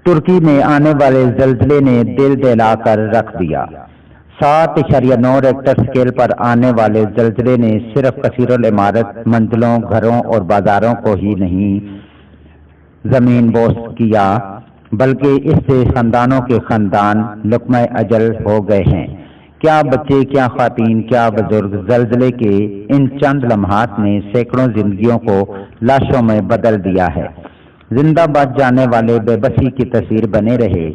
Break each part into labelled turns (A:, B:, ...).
A: ترکی میں آنے والے زلزلے نے دل دہلا کر رکھ دیا۔ 7.9 ریکٹر اسکیل پر آنے والے زلزلے نے صرف کثیر العمارت منزلوں، گھروں اور بازاروں کو ہی نہیں زمین بوس کیا، بلکہ اس سے خاندانوں کے خاندان لقمہ اجل ہو گئے ہیں۔ کیا بچے، کیا خواتین، کیا بزرگ! زلزلے کے ان چند لمحات نے سینکڑوں زندگیوں کو لاشوں میں بدل دیا ہے۔ زندہ بچ جانے والے بے بسی کی تصویر بنے رہے،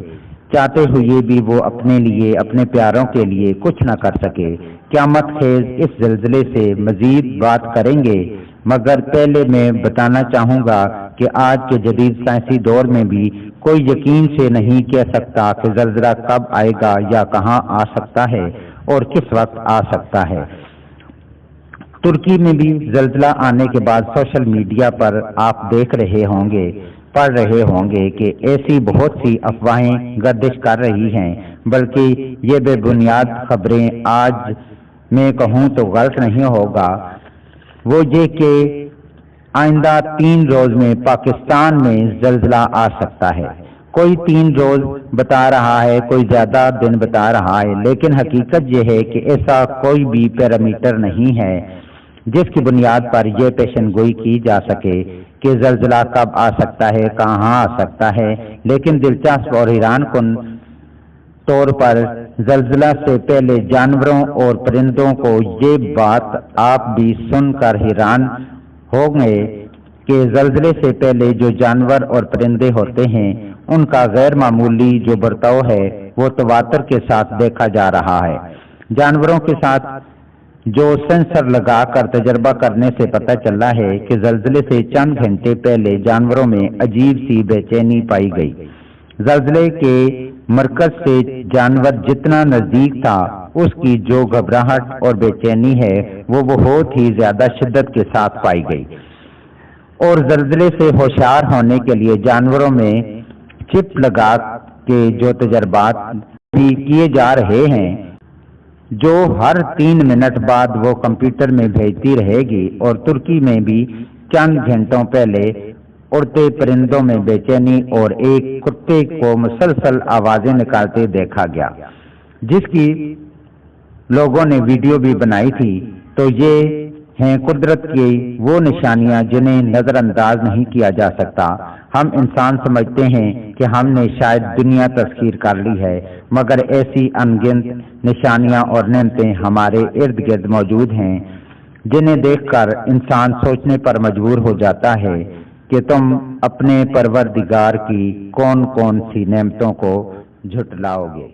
A: چاہتے ہوئے بھی وہ اپنے لیے، اپنے پیاروں کے لیے کچھ نہ کر سکے۔ قیامت خیز اس زلزلے سے مزید بات کریں گے، مگر پہلے میں بتانا چاہوں گا کہ آج کے جدید سائنسی دور میں بھی کوئی یقین سے نہیں کہہ سکتا کہ زلزلہ کب آئے گا یا کہاں آ سکتا ہے اور کس وقت آ سکتا ہے۔ ترکی میں بھی زلزلہ آنے کے بعد سوشل میڈیا پر آپ دیکھ رہے ہوں گے، پڑھ رہے ہوں گے کہ ایسی بہت سی افواہیں گردش کر رہی ہیں، بلکہ یہ بے بنیاد خبریں آج میں کہوں تو غلط نہیں ہوگا وہ یہ کہ آئندہ 3 روز میں پاکستان میں زلزلہ آ سکتا ہے۔ کوئی 3 روز بتا رہا ہے، کوئی زیادہ دن بتا رہا ہے، لیکن حقیقت یہ ہے کہ ایسا کوئی بھی پیرامیٹر نہیں ہے جس کی بنیاد پر یہ پیشن گوئی کی جا سکے کہ زلزلہ کب آ سکتا ہے، کہاں آ سکتا ہے۔ لیکن دلچسپ اور حیران کن طور پر زلزلہ سے پہلے جانوروں اور پرندوں کو یہ بات آپ بھی سن کر حیران ہوں گے کہ زلزلے سے پہلے جو جانور اور پرندے ہوتے ہیں ان کا غیر معمولی جو برتاؤ ہے وہ تواتر کے ساتھ دیکھا جا رہا ہے۔ جانوروں کے ساتھ جو سینسر لگا کر تجربہ کرنے سے پتہ چلا ہے کہ زلزلے سے چند گھنٹے پہلے جانوروں میں عجیب سی بے چینی پائی گئی۔ زلزلے کے مرکز سے جانور جتنا نزدیک تھا اس کی جو گھبراہٹ اور بے چینی ہے وہ بہت ہی زیادہ شدت کے ساتھ پائی گئی، اور زلزلے سے ہوشیار ہونے کے لیے جانوروں میں چپ لگا کے جو تجربات بھی کیے جا رہے ہیں، جو ہر 3 منٹ بعد وہ کمپیوٹر میں بھیجتی رہے گی۔ اور ترکی میں بھی چند گھنٹوں پہلے اڑتے پرندوں میں بے چینی اور ایک کتے کو مسلسل آوازیں نکالتے دیکھا گیا، جس کی لوگوں نے ویڈیو بھی بنائی تھی۔ تو یہ ہیں قدرت کی وہ نشانیاں جنہیں نظر انداز نہیں کیا جا سکتا۔ ہم انسان سمجھتے ہیں کہ ہم نے شاید دنیا تسخیر کر لی ہے، مگر ایسی ان گنت نشانیاں اور نعمتیں ہمارے ارد گرد موجود ہیں جنہیں دیکھ کر انسان سوچنے پر مجبور ہو جاتا ہے کہ تم اپنے پروردگار کی کون کون سی نعمتوں کو جھٹلاؤ گے۔